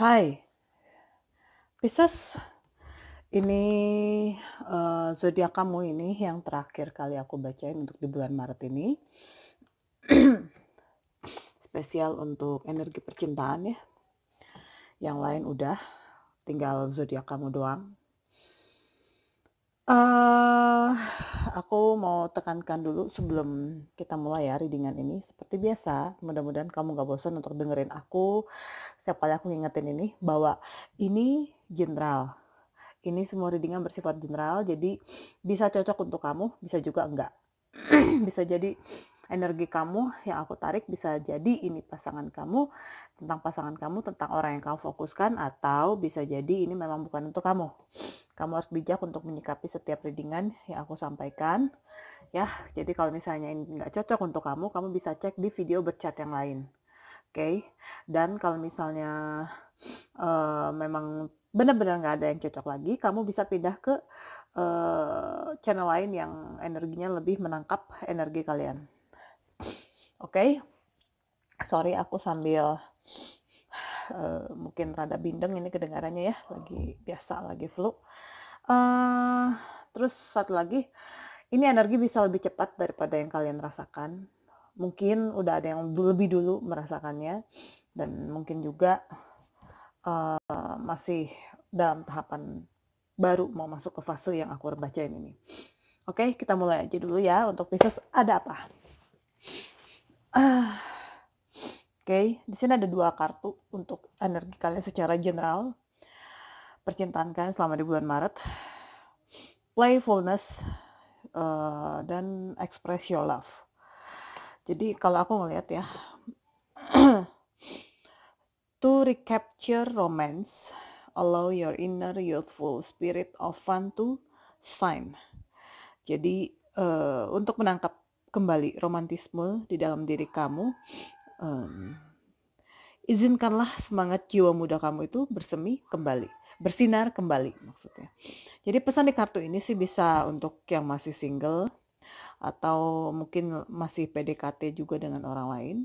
Hai, Pisces, ini zodiak kamu ini yang terakhir kali aku bacain untuk di bulan Maret ini. Spesial untuk energi percintaan ya. Yang lain udah, tinggal zodiak kamu doang. Aku mau tekankan dulu sebelum kita mulai ya readingan ini. Seperti biasa, mudah-mudahan kamu gak bosan untuk dengerin aku. Setiap kali aku ngingetin ini, bahwa ini general. Ini semua readingan bersifat general, jadi bisa cocok untuk kamu, bisa juga enggak. Bisa jadi energi kamu yang aku tarik, bisa jadi ini pasangan kamu, tentang orang yang kamu fokuskan, atau bisa jadi ini memang bukan untuk kamu. Kamu harus bijak untuk menyikapi setiap readingan yang aku sampaikan. Ya, jadi kalau misalnya ini nggak cocok untuk kamu, kamu bisa cek di video berchat yang lain. Oke? Dan kalau misalnya memang benar-benar nggak ada yang cocok lagi, kamu bisa pindah ke channel lain yang energinya lebih menangkap energi kalian. Oke? Sorry, aku sambil mungkin rada bindeng ini kedengarannya ya, lagi flu. Terus satu lagi, ini energi bisa lebih cepat daripada yang kalian rasakan. Mungkin udah ada yang lebih dulu merasakannya, dan mungkin juga masih dalam tahapan baru mau masuk ke fase yang aku bacain ini. Oke, kita mulai aja dulu ya. Untuk Pisces ada apa? Oke, di sini ada 2 kartu untuk energi kalian secara general. Percintaan kalian selama di bulan Maret. Playfulness dan express your love. Jadi kalau aku ngelihat ya, to recapture romance, allow your inner youthful spirit of fun to shine. Jadi untuk menangkap kembali romantisme di dalam diri kamu, izinkanlah semangat jiwa muda kamu itu bersinar kembali maksudnya. Jadi pesan di kartu ini sih bisa untuk yang masih single atau mungkin masih PDKT juga dengan orang lain.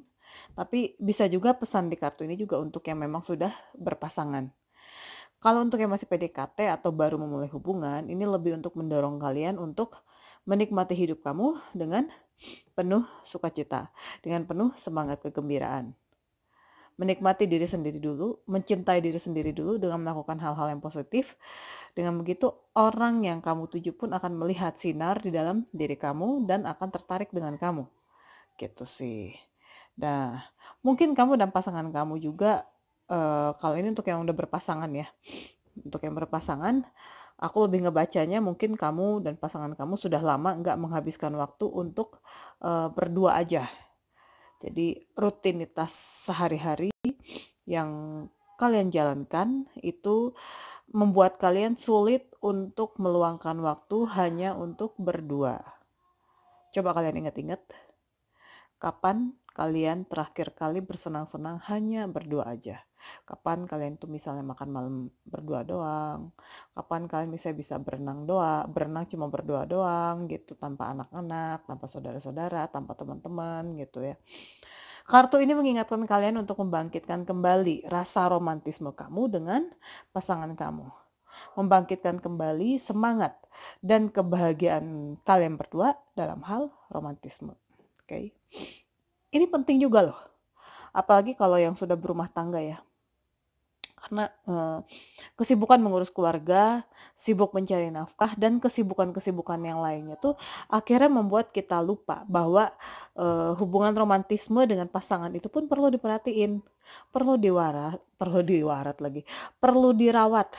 Tapi bisa juga pesan di kartu ini juga untuk yang memang sudah berpasangan. Kalau untuk yang masih PDKT atau baru memulai hubungan, ini lebih untuk mendorong kalian untuk menikmati hidup kamu dengan penuh sukacita, dengan penuh semangat kegembiraan. Menikmati diri sendiri dulu, mencintai diri sendiri dulu dengan melakukan hal-hal yang positif. Dengan begitu, orang yang kamu tuju pun akan melihat sinar di dalam diri kamu dan akan tertarik dengan kamu. Gitu sih. Nah, mungkin kamu dan pasangan kamu juga, kalau ini untuk yang udah berpasangan ya. Untuk yang berpasangan, aku lebih ngebacanya mungkin kamu dan pasangan kamu sudah lama nggak menghabiskan waktu untuk berdua aja. Jadi rutinitas sehari-hari yang kalian jalankan itu membuat kalian sulit untuk meluangkan waktu hanya untuk berdua. Coba kalian ingat-ingat, kapan kalian terakhir kali bersenang-senang hanya berdua aja? Kapan kalian tuh misalnya makan malam berdua doang? Kapan kalian bisa berenang cuma berdua doang gitu, tanpa anak-anak, tanpa saudara-saudara, tanpa teman-teman gitu ya. Kartu ini mengingatkan kalian untuk membangkitkan kembali rasa romantisme kamu dengan pasangan kamu. Membangkitkan kembali semangat dan kebahagiaan kalian berdua dalam hal romantisme. Oke. Ini penting juga loh. Apalagi kalau yang sudah berumah tangga ya. Karena kesibukan mengurus keluarga, sibuk mencari nafkah, dan kesibukan-kesibukan yang lainnya tuh akhirnya membuat kita lupa bahwa hubungan romantisme dengan pasangan itu pun perlu diperhatiin, perlu dirawat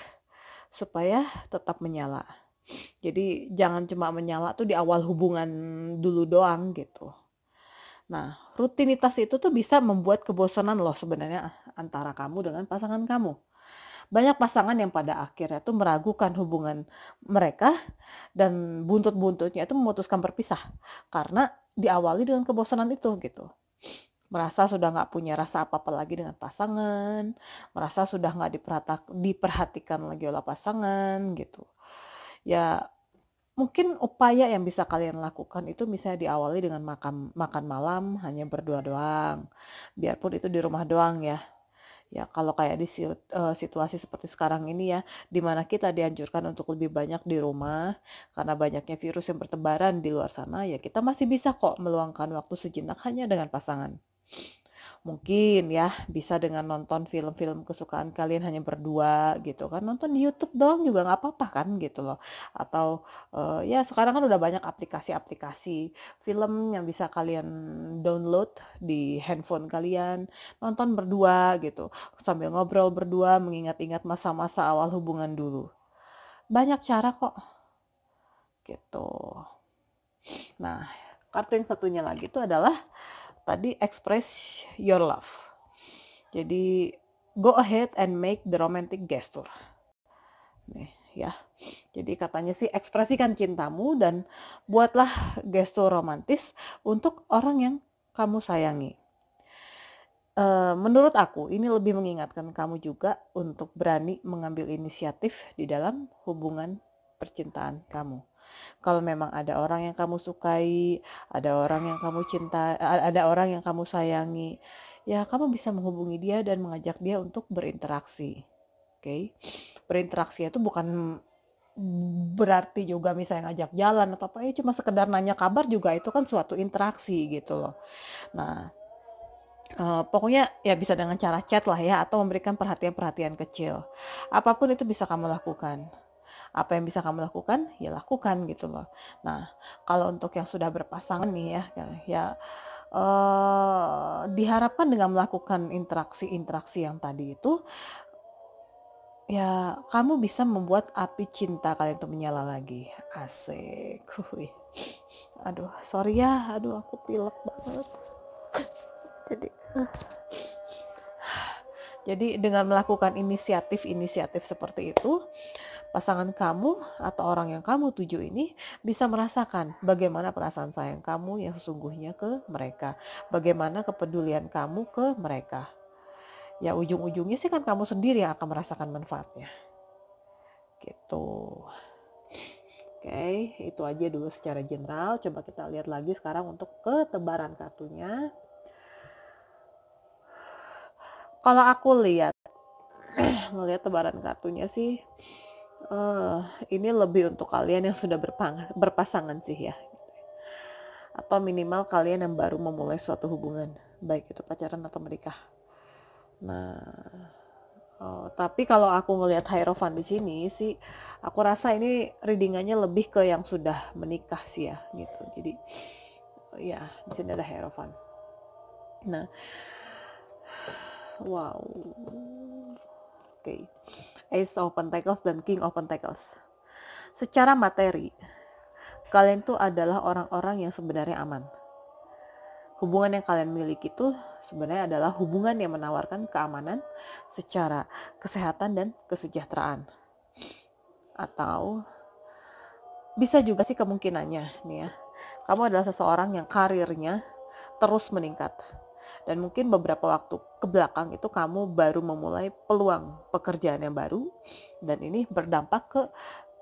supaya tetap menyala. Jadi jangan cuma menyala tuh di awal hubungan dulu doang gitu. Nah, rutinitas itu tuh bisa membuat kebosanan loh sebenarnya antara kamu dengan pasangan kamu. Banyak pasangan yang pada akhirnya tuh meragukan hubungan mereka dan buntut-buntutnya itu memutuskan berpisah karena diawali dengan kebosanan itu gitu. Merasa sudah nggak punya rasa apa-apa lagi dengan pasangan, merasa sudah nggak diperhatikan lagi oleh pasangan gitu. Ya mungkin upaya yang bisa kalian lakukan itu misalnya diawali dengan makan malam hanya berdua doang. Biarpun itu di rumah doang ya. Ya kalau kayak di situasi seperti sekarang ini ya, di mana kita dianjurkan untuk lebih banyak di rumah karena banyaknya virus yang bertebaran di luar sana, ya kita masih bisa kok meluangkan waktu sejenak hanya dengan pasangan. Mungkin ya bisa dengan nonton film-film kesukaan kalian hanya berdua gitu kan, nonton di YouTube doang juga nggak apa-apa kan gitu loh. Atau, ya sekarang kan udah banyak aplikasi-aplikasi film yang bisa kalian download di handphone kalian, nonton berdua gitu, sambil ngobrol berdua mengingat-ingat masa-masa awal hubungan dulu. Banyak cara kok, gitu. Nah, kartu yang satunya lagi itu adalah tadi express your love. Jadi go ahead and make the romantic gesture. Nih ya. Jadi katanya sih ekspresikan cintamu dan buatlah gestur romantis untuk orang yang kamu sayangi. Menurut aku ini lebih mengingatkan kamu juga untuk berani mengambil inisiatif di dalam hubungan percintaan kamu. Kalau memang ada orang yang kamu sukai, ada orang yang kamu cinta, ada orang yang kamu sayangi, ya kamu bisa menghubungi dia dan mengajak dia untuk berinteraksi. Oke. Berinteraksi itu bukan berarti juga misalnya ngajak jalan atau apa, ya cuma sekedar nanya kabar juga itu kan suatu interaksi gitu loh. Nah, pokoknya ya bisa dengan cara chat lah ya atau memberikan perhatian-perhatian kecil. Apapun itu bisa kamu lakukan. Apa yang bisa kamu lakukan, ya lakukan gitu loh. Nah, kalau untuk yang sudah berpasangan nih ya, diharapkan dengan melakukan interaksi-interaksi yang tadi itu, ya kamu bisa membuat api cinta kalian itu menyala lagi. Asik. Wih. Aduh, sorry ya. Aduh, aku pilek banget. Jadi, jadi dengan melakukan inisiatif-inisiatif seperti itu, pasangan kamu atau orang yang kamu tuju ini bisa merasakan bagaimana perasaan sayang kamu yang sesungguhnya ke mereka. Bagaimana kepedulian kamu ke mereka. Ya ujung-ujungnya sih kan kamu sendiri yang akan merasakan manfaatnya. Gitu. Oke, itu aja dulu secara general. Coba kita lihat lagi sekarang untuk ketebaran kartunya. Kalau aku lihat, ngelihat tebaran kartunya sih, ini lebih untuk kalian yang sudah berpasangan sih ya. Atau minimal kalian yang baru memulai suatu hubungan, baik itu pacaran atau menikah. Nah, tapi kalau aku ngelihat Hierophant di sini sih, aku rasa ini readingannya lebih ke yang sudah menikah sih ya, gitu. Jadi, ya di sini ada Hierophant. Nah, wow. Oke. Ace of Pentacles dan King of Pentacles. Secara materi, kalian tuh adalah orang-orang yang sebenarnya aman. Hubungan yang kalian miliki itu sebenarnya adalah hubungan yang menawarkan keamanan secara kesehatan dan kesejahteraan. Atau bisa juga sih kemungkinannya nih ya, kamu adalah seseorang yang karirnya terus meningkat. Dan mungkin beberapa waktu ke belakang itu kamu baru memulai peluang pekerjaan yang baru. Dan ini berdampak ke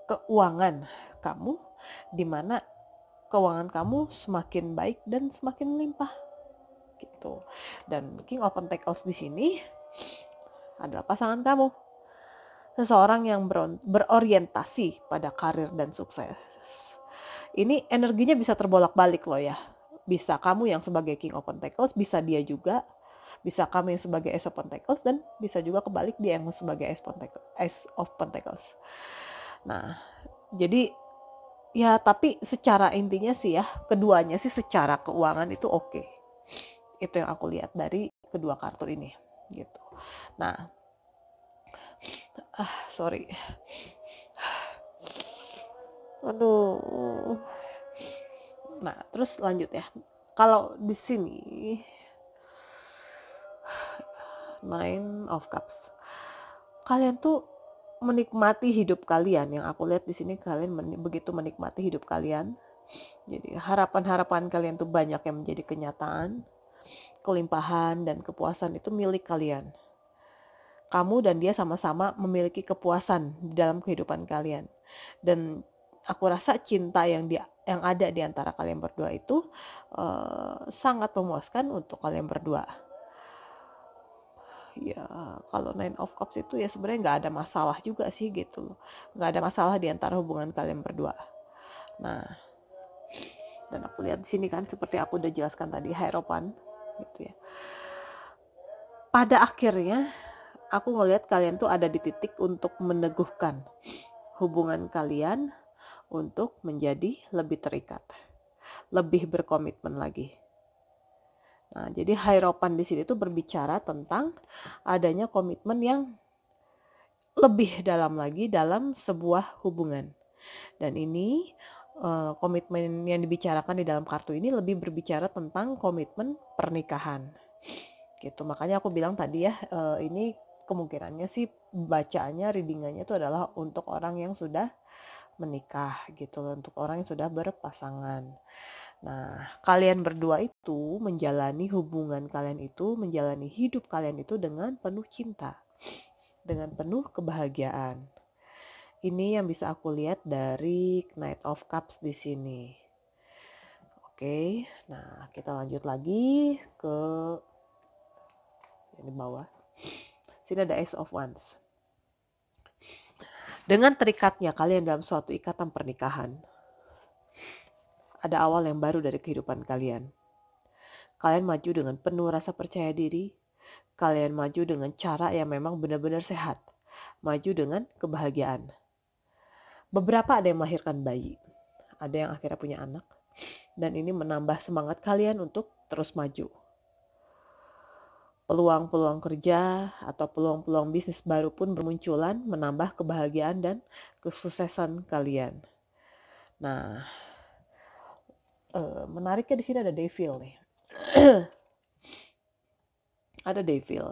keuangan kamu, di mana keuangan kamu semakin baik dan semakin melimpah gitu. Dan King of Pentacles di sini adalah pasangan kamu, seseorang yang berorientasi pada karir dan sukses. Ini energinya bisa terbolak-balik loh ya. Bisa kamu yang sebagai King of Pentacles, bisa dia juga. Bisa kamu yang sebagai Ace of Pentacles, dan bisa juga kebalik dia yang sebagai Ace of Pentacles. Nah, jadi ya tapi secara intinya sih ya, keduanya sih secara keuangan itu oke. Itu yang aku lihat dari kedua kartu ini gitu. Nah, sorry. Aduh. Nah, terus lanjut ya. Kalau di sini Nine of Cups. Kalian tuh menikmati hidup kalian. Yang aku lihat di sini kalian begitu menikmati hidup kalian. Jadi harapan-harapan kalian tuh banyak yang menjadi kenyataan. Kelimpahan dan kepuasan itu milik kalian. Kamu dan dia sama-sama memiliki kepuasan di dalam kehidupan kalian. Dan aku rasa cinta yang ada di antara kalian berdua itu sangat memuaskan untuk kalian berdua. ya kalau Nine of Cups itu ya sebenarnya nggak ada masalah juga sih gitu loh. Nggak ada masalah di antara hubungan kalian berdua. Nah, dan aku lihat di sini kan seperti aku udah jelaskan tadi, Hierophant gitu ya. Pada akhirnya aku ngelihat kalian tuh ada di titik untuk meneguhkan hubungan kalian untuk menjadi lebih terikat, lebih berkomitmen lagi. Nah, jadi Hierophant di sini tuh berbicara tentang adanya komitmen yang lebih dalam lagi dalam sebuah hubungan. Dan ini komitmen yang dibicarakan di dalam kartu ini lebih berbicara tentang komitmen pernikahan. Gitu. Makanya aku bilang tadi ya, ini kemungkinannya sih bacaannya, readingannya itu adalah untuk orang yang sudah menikah gitu loh, untuk orang yang sudah berpasangan. Nah, kalian berdua itu menjalani hubungan kalian itu, menjalani hidup kalian itu dengan penuh cinta, dengan penuh kebahagiaan. Ini yang bisa aku lihat dari Knight of Cups di sini. Oke, nah kita lanjut lagi ke yang di bawah. Sini ada Ace of Wands. Dengan terikatnya kalian dalam suatu ikatan pernikahan, ada awal yang baru dari kehidupan kalian. Kalian maju dengan penuh rasa percaya diri. Kalian maju dengan cara yang memang benar-benar sehat. Maju dengan kebahagiaan. Beberapa ada yang melahirkan bayi. Ada yang akhirnya punya anak. Dan ini menambah semangat kalian untuk terus maju. Peluang-peluang kerja atau peluang-peluang bisnis baru pun bermunculan, menambah kebahagiaan dan kesuksesan kalian. Nah, menariknya di sini ada Devil nih. Ada Devil.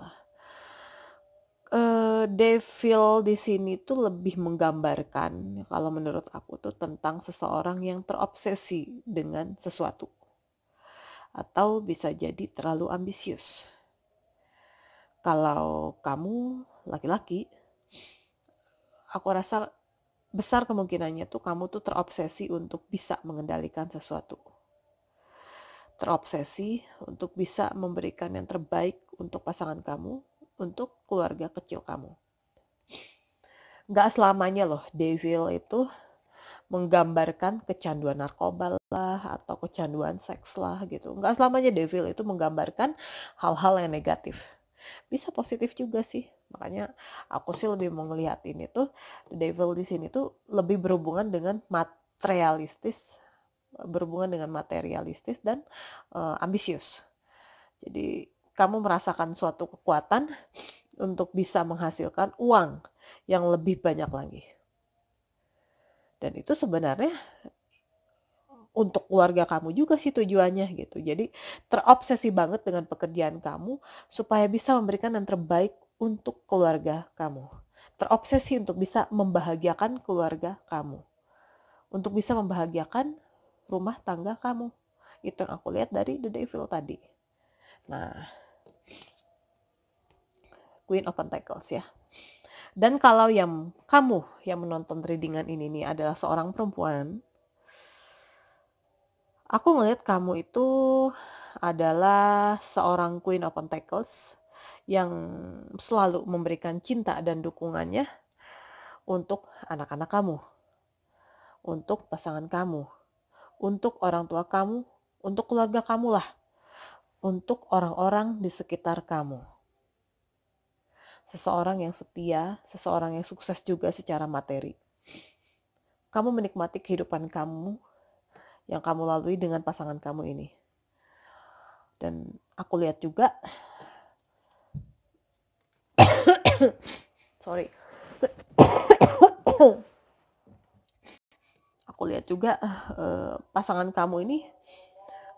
Devil di sini tuh lebih menggambarkan, kalau menurut aku tuh, tentang seseorang yang terobsesi dengan sesuatu. Atau bisa jadi terlalu ambisius. Kalau kamu laki-laki, aku rasa besar kemungkinannya tuh kamu tuh terobsesi untuk bisa mengendalikan sesuatu. Terobsesi untuk bisa memberikan yang terbaik untuk pasangan kamu, untuk keluarga kecil kamu. Gak selamanya loh Devil itu menggambarkan kecanduan narkoba lah atau kecanduan seks lah gitu. Gak selamanya Devil itu menggambarkan hal-hal yang negatif. Bisa positif juga sih. Makanya aku sih lebih mau ngelihat ini tuh, Devil di sini tuh lebih berhubungan dengan materialistis dan ambisius. Jadi kamu merasakan suatu kekuatan untuk bisa menghasilkan uang yang lebih banyak lagi. Dan itu sebenarnya untuk keluarga kamu juga sih tujuannya gitu. Jadi terobsesi banget dengan pekerjaan kamu supaya bisa memberikan yang terbaik untuk keluarga kamu. Terobsesi untuk bisa membahagiakan keluarga kamu. Untuk bisa membahagiakan rumah tangga kamu. Itu yang aku lihat dari The Devil tadi. Nah, Queen of Pentacles ya. Dan kalau kamu yang menonton readingan ini nih adalah seorang perempuan, aku ngelihat kamu itu adalah seorang Queen of Pentacles yang selalu memberikan cinta dan dukungannya untuk anak-anak kamu, untuk pasangan kamu, untuk orang tua kamu, untuk keluarga kamu lah, untuk orang-orang di sekitar kamu. Seseorang yang setia, seseorang yang sukses juga secara materi. Kamu menikmati kehidupan kamu yang kamu lalui dengan pasangan kamu ini. Dan aku lihat juga aku lihat juga pasangan kamu ini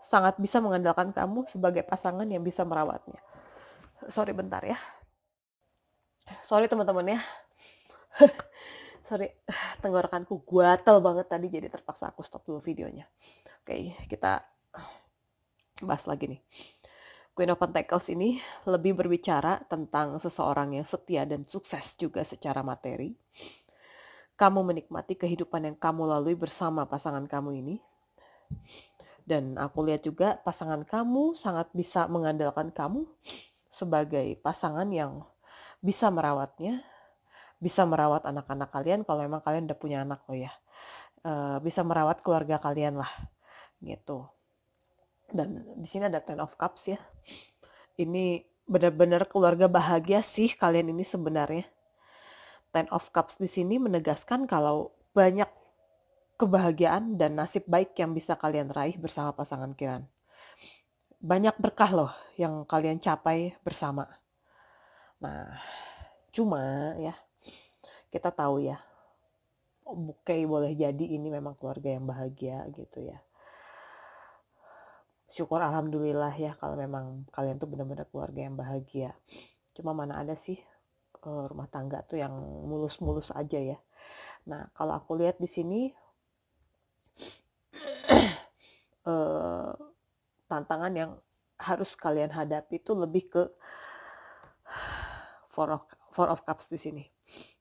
sangat bisa mengandalkan kamu sebagai pasangan yang bisa merawatnya. Sorry bentar ya. Sorry teman-teman ya. Sorry, tenggorokanku gatal banget tadi, jadi terpaksa aku stop dulu videonya. Oke, kita bahas lagi nih. Queen of Pentacles ini lebih berbicara tentang seseorang yang setia dan sukses juga secara materi. Kamu menikmati kehidupan yang kamu lalui bersama pasangan kamu ini. Dan aku lihat juga pasangan kamu sangat bisa mengandalkan kamu sebagai pasangan yang bisa merawatnya, bisa merawat anak-anak kalian kalau memang kalian udah punya anak loh ya. Bisa merawat keluarga kalian lah gitu. Dan di sini ada Ten of Cups ya. Ini benar-benar keluarga bahagia sih kalian ini sebenarnya. Ten of Cups di sini menegaskan kalau banyak kebahagiaan dan nasib baik yang bisa kalian raih bersama pasangan kalian. Banyak berkah loh yang kalian capai bersama. Nah, cuma ya kita tahu ya, bukan boleh jadi ini memang keluarga yang bahagia gitu ya. Syukur alhamdulillah ya kalau memang kalian tuh benar-benar keluarga yang bahagia. Cuma mana ada sih rumah tangga tuh yang mulus-mulus aja ya. Nah, kalau aku lihat di sini tantangan yang harus kalian hadapi itu lebih ke Four of Cups di sini.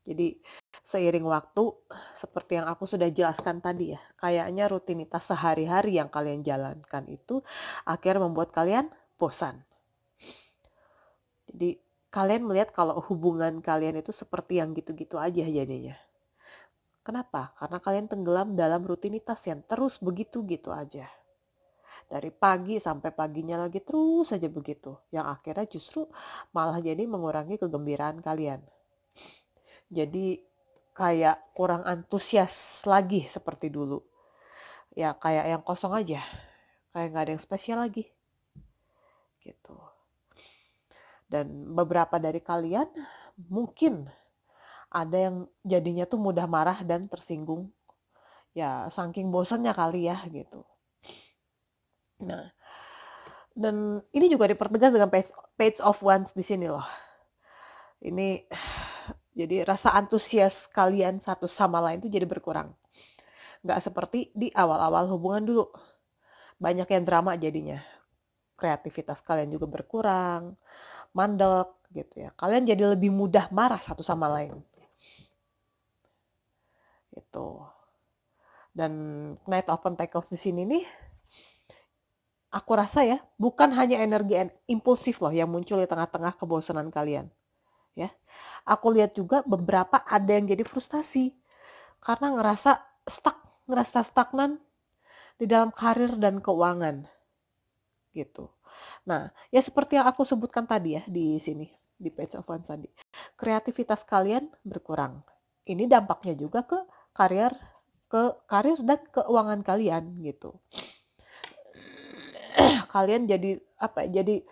Jadi seiring waktu, seperti yang aku sudah jelaskan tadi ya, kayaknya rutinitas sehari-hari yang kalian jalankan itu akhirnya membuat kalian bosan. Jadi kalian melihat kalau hubungan kalian itu seperti yang gitu-gitu aja jadinya. Kenapa? Karena kalian tenggelam dalam rutinitas yang terus begitu-gitu aja. Dari pagi sampai paginya lagi terus saja begitu. Yang akhirnya justru malah jadi mengurangi kegembiraan kalian. Jadi kayak kurang antusias lagi seperti dulu. Ya kayak yang kosong aja. Kayak gak ada yang spesial lagi. Gitu. Dan beberapa dari kalian mungkin ada yang jadinya tuh mudah marah dan tersinggung. Ya saking bosannya kali ya gitu. Nah, dan ini juga dipertegas dengan page of wands di sini loh. Ini jadi rasa antusias kalian satu sama lain itu jadi berkurang. Nggak seperti di awal-awal hubungan dulu. Banyak yang drama jadinya. Kreativitas kalian juga berkurang, mandek gitu ya. Kalian jadi lebih mudah marah satu sama lain. Gitu. Dan Knight of Pentacles di sini nih, aku rasa ya, bukan hanya energi impulsif loh yang muncul di tengah-tengah kebosanan kalian. Ya. Aku lihat juga beberapa ada yang jadi frustasi karena ngerasa stagnan di dalam karir dan keuangan. Gitu. Nah, ya seperti yang aku sebutkan tadi ya di sini, di page of wands tadi. Kreativitas kalian berkurang. Ini dampaknya juga ke karir dan keuangan kalian gitu. Kalian jadi apa? Jadi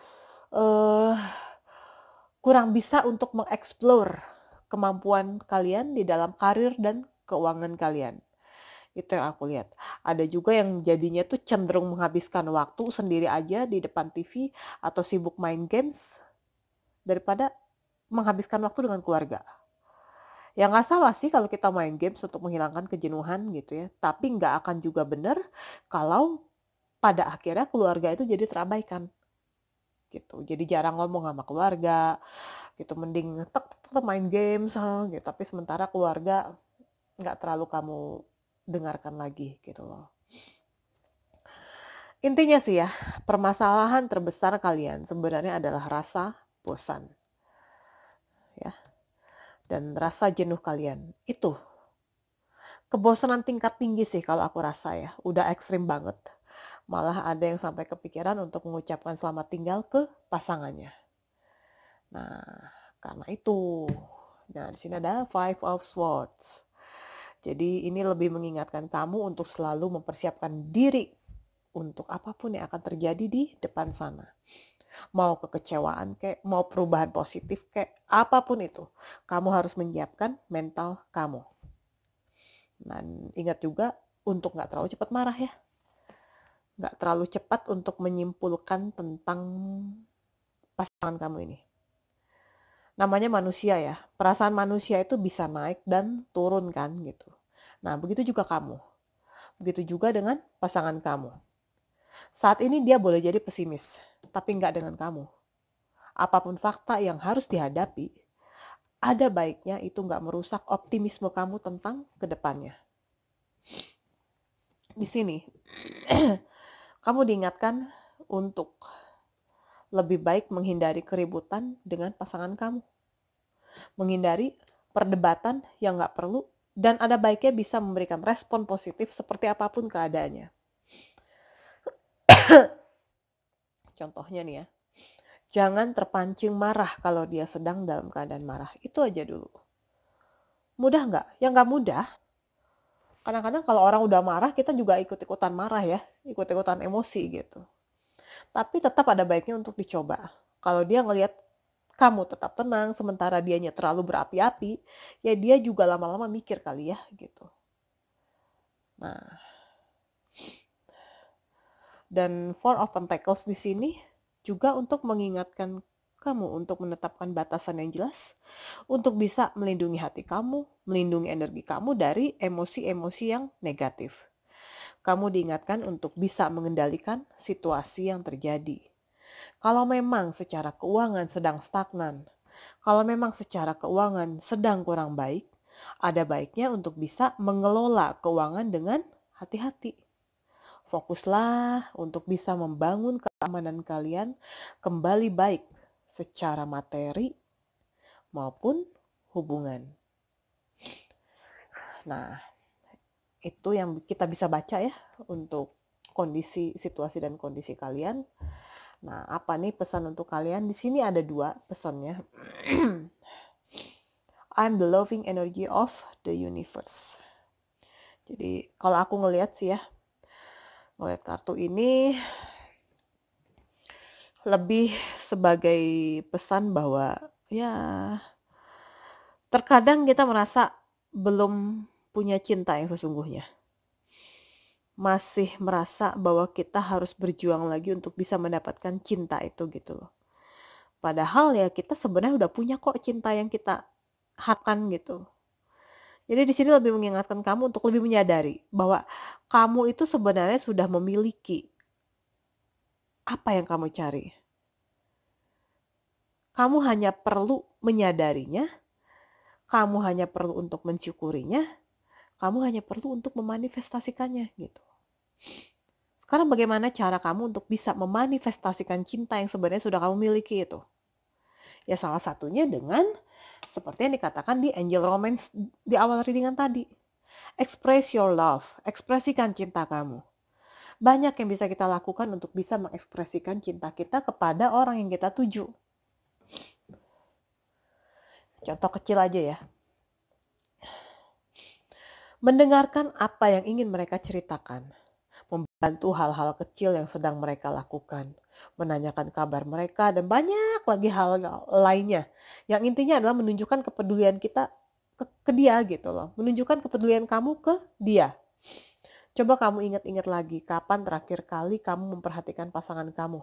kurang bisa untuk mengeksplor kemampuan kalian di dalam karir dan keuangan kalian. Itu yang aku lihat. Ada juga yang jadinya tuh cenderung menghabiskan waktu sendiri aja di depan TV atau sibuk main games daripada menghabiskan waktu dengan keluarga. Ya nggak salah sih kalau kita main games untuk menghilangkan kejenuhan gitu ya. Tapi nggak akan juga benar kalau pada akhirnya keluarga itu jadi terabaikan. Gitu. Jadi jarang ngomong sama keluarga, gitu. Mending tetap main games gitu. Tapi sementara keluarga nggak terlalu kamu dengarkan lagi gitu loh. Intinya sih ya, permasalahan terbesar kalian sebenarnya adalah rasa bosan. Ya. Dan rasa jenuh kalian. Itu. Kebosanan tingkat tinggi sih kalau aku rasa ya. Udah ekstrim banget. Malah ada yang sampai kepikiran untuk mengucapkan selamat tinggal ke pasangannya. Nah, karena itu. Nah, di sini ada Five of Swords. Jadi ini lebih mengingatkan kamu untuk selalu mempersiapkan diri untuk apapun yang akan terjadi di depan sana. Mau kekecewaan kayak, mau perubahan positif kayak, apapun itu. Kamu harus menyiapkan mental kamu. Dan ingat juga untuk gak terlalu cepat marah ya. Gak terlalu cepat untuk menyimpulkan tentang pasangan kamu ini. Namanya manusia ya. Perasaan manusia itu bisa naik dan turun kan gitu. Nah begitu juga kamu. Begitu juga dengan pasangan kamu. Saat ini dia boleh jadi pesimis, tapi nggak dengan kamu. Apapun fakta yang harus dihadapi, ada baiknya itu nggak merusak optimisme kamu tentang kedepannya. Di sini, kamu diingatkan untuk lebih baik menghindari keributan dengan pasangan kamu. Menghindari perdebatan yang nggak perlu, dan ada baiknya bisa memberikan respon positif seperti apapun keadaannya. Contohnya nih ya, jangan terpancing marah kalau dia sedang dalam keadaan marah. Itu aja dulu. Mudah nggak? Ya nggak mudah. Kadang-kadang kalau orang udah marah, kita juga ikut-ikutan marah ya, ikut-ikutan emosi gitu. Tapi tetap ada baiknya untuk dicoba. Kalau dia ngelihat kamu tetap tenang, sementara dianya terlalu berapi-api, ya dia juga lama-lama mikir kali ya gitu. Nah, dan Four of Pentacles di sini juga untuk mengingatkan kamu untuk menetapkan batasan yang jelas, untuk bisa melindungi hati kamu, melindungi energi kamu dari emosi-emosi yang negatif. Kamu diingatkan untuk bisa mengendalikan situasi yang terjadi. Kalau memang secara keuangan sedang stagnan, kalau memang secara keuangan sedang kurang baik, ada baiknya untuk bisa mengelola keuangan dengan hati-hati. Fokuslah untuk bisa membangun keamanan kalian kembali baik secara materi maupun hubungan. Nah, itu yang kita bisa baca ya untuk kondisi, situasi dan kondisi kalian. Nah, apa nih pesan untuk kalian? Di sini ada 2 pesannya. I'm the loving energy of the universe. Jadi, kalau aku ngelihat sih ya, ngelihat kartu ini lebih sebagai pesan bahwa ya terkadang kita merasa belum punya cinta yang sesungguhnya. Masih merasa bahwa kita harus berjuang lagi untuk bisa mendapatkan cinta itu gitu loh. Padahal ya kita sebenarnya udah punya kok cinta yang kita harapkan gitu. Jadi di sini lebih mengingatkan kamu untuk lebih menyadari bahwa kamu itu sebenarnya sudah memiliki apa yang kamu cari. Kamu hanya perlu menyadarinya, kamu hanya perlu untuk mensyukurinya, kamu hanya perlu untuk memanifestasikannya gitu. Sekarang bagaimana cara kamu untuk bisa memanifestasikan cinta yang sebenarnya sudah kamu miliki itu? Ya salah satunya dengan seperti yang dikatakan di Angel Romance di awal readingan tadi. Express your love, ekspresikan cinta kamu. Banyak yang bisa kita lakukan untuk bisa mengekspresikan cinta kita kepada orang yang kita tuju. Contoh kecil aja ya. Mendengarkan apa yang ingin mereka ceritakan. Membantu hal-hal kecil yang sedang mereka lakukan. Menanyakan kabar mereka dan banyak lagi hal lainnya. Yang intinya adalah menunjukkan kepedulian kita ke dia gitu loh. Menunjukkan kepedulian kamu ke dia. Coba kamu ingat-ingat lagi kapan terakhir kali kamu memperhatikan pasangan kamu.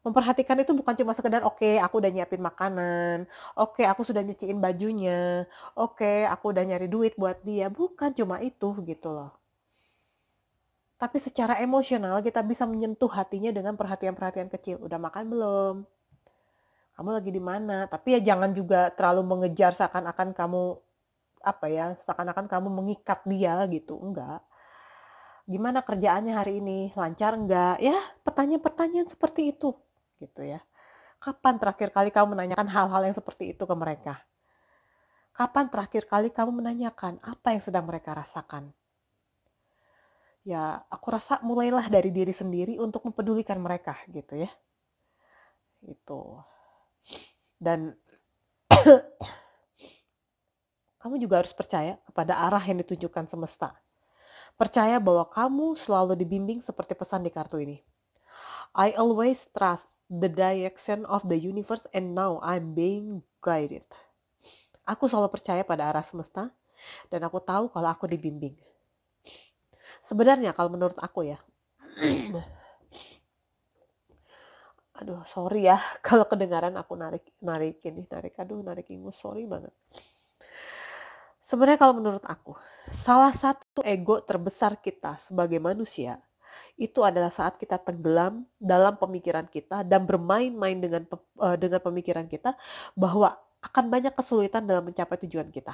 Memperhatikan itu bukan cuma sekedar oke, aku udah nyiapin makanan, oke, aku sudah nyuciin bajunya, oke, aku udah nyari duit buat dia. Bukan cuma itu gitu loh. Tapi secara emosional kita bisa menyentuh hatinya dengan perhatian-perhatian kecil. Udah makan belum? Kamu lagi di mana? Tapi ya jangan juga terlalu mengejar seakan-akan kamu seakan-akan kamu mengikat dia gitu. Enggak. Gimana kerjaannya hari ini? Lancar enggak? Ya, pertanyaan-pertanyaan seperti itu gitu ya. Kapan terakhir kali kamu menanyakan hal-hal yang seperti itu ke mereka? Kapan terakhir kali kamu menanyakan apa yang sedang mereka rasakan? Ya, aku rasa mulailah dari diri sendiri untuk mempedulikan mereka gitu ya. Itu. Dan kamu juga harus percaya kepada arah yang ditunjukkan semesta. Percaya bahwa kamu selalu dibimbing seperti pesan di kartu ini. I always trust the direction of the universe and now I'm being guided. Aku selalu percaya pada arah semesta dan aku tahu kalau aku dibimbing. Sebenarnya kalau menurut aku ya, aduh sorry ya kalau kedengaran aku narik ingus, sorry banget. Sebenarnya kalau menurut aku, salah satu ego terbesar kita sebagai manusia itu adalah saat kita tenggelam dalam pemikiran kita dan bermain-main dengan pemikiran kita bahwa akan banyak kesulitan dalam mencapai tujuan kita.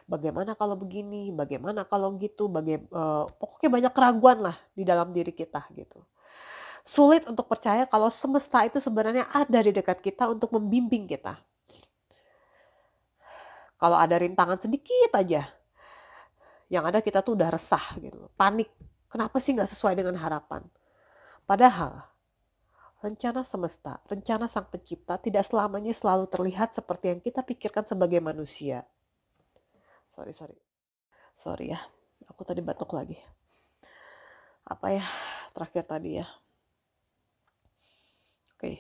Bagaimana kalau begini, bagaimana kalau gitu, pokoknya banyak keraguan lah di dalam diri kita gitu. Sulit untuk percaya kalau semesta itu sebenarnya ada di dekat kita untuk membimbing kita. Kalau ada rintangan sedikit aja, yang ada kita tuh udah resah gitu, panik. Kenapa sih nggak sesuai dengan harapan? Padahal rencana semesta, rencana sang pencipta tidak selamanya selalu terlihat seperti yang kita pikirkan sebagai manusia. Sorry, sorry. Sorry ya, aku tadi batuk lagi. Apa ya, terakhir tadi ya. Oke,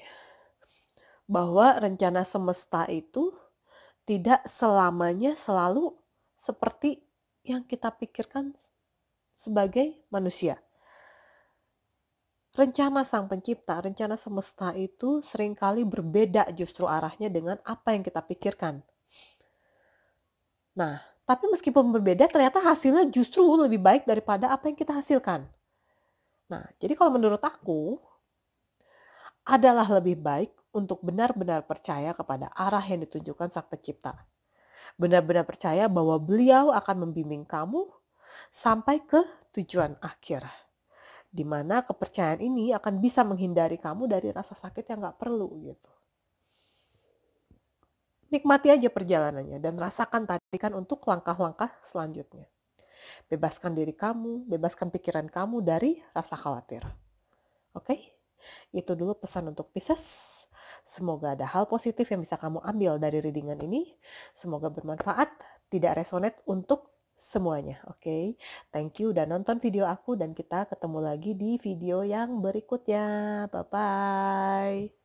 bahwa rencana semesta itu tidak selamanya selalu seperti yang kita pikirkan sebagai manusia. Rencana sang pencipta, rencana semesta itu seringkali berbeda justru arahnya dengan apa yang kita pikirkan. Nah, tapi meskipun berbeda ternyata hasilnya justru lebih baik daripada apa yang kita hasilkan. Nah, jadi kalau menurut aku adalah lebih baik untuk benar-benar percaya kepada arah yang ditunjukkan sang pencipta. Benar-benar percaya bahwa beliau akan membimbing kamu sampai ke tujuan akhir. Di mana kepercayaan ini akan bisa menghindari kamu dari rasa sakit yang gak perlu gitu. Nikmati aja perjalanannya dan rasakan tarikan untuk langkah-langkah selanjutnya. Bebaskan diri kamu, bebaskan pikiran kamu dari rasa khawatir. Oke? Itu dulu pesan untuk Pisces. Semoga ada hal positif yang bisa kamu ambil dari readingan ini. Semoga bermanfaat, tidak resonate untuk semuanya. Oke? Thank you udah nonton video aku dan kita ketemu lagi di video yang berikutnya. Bye-bye.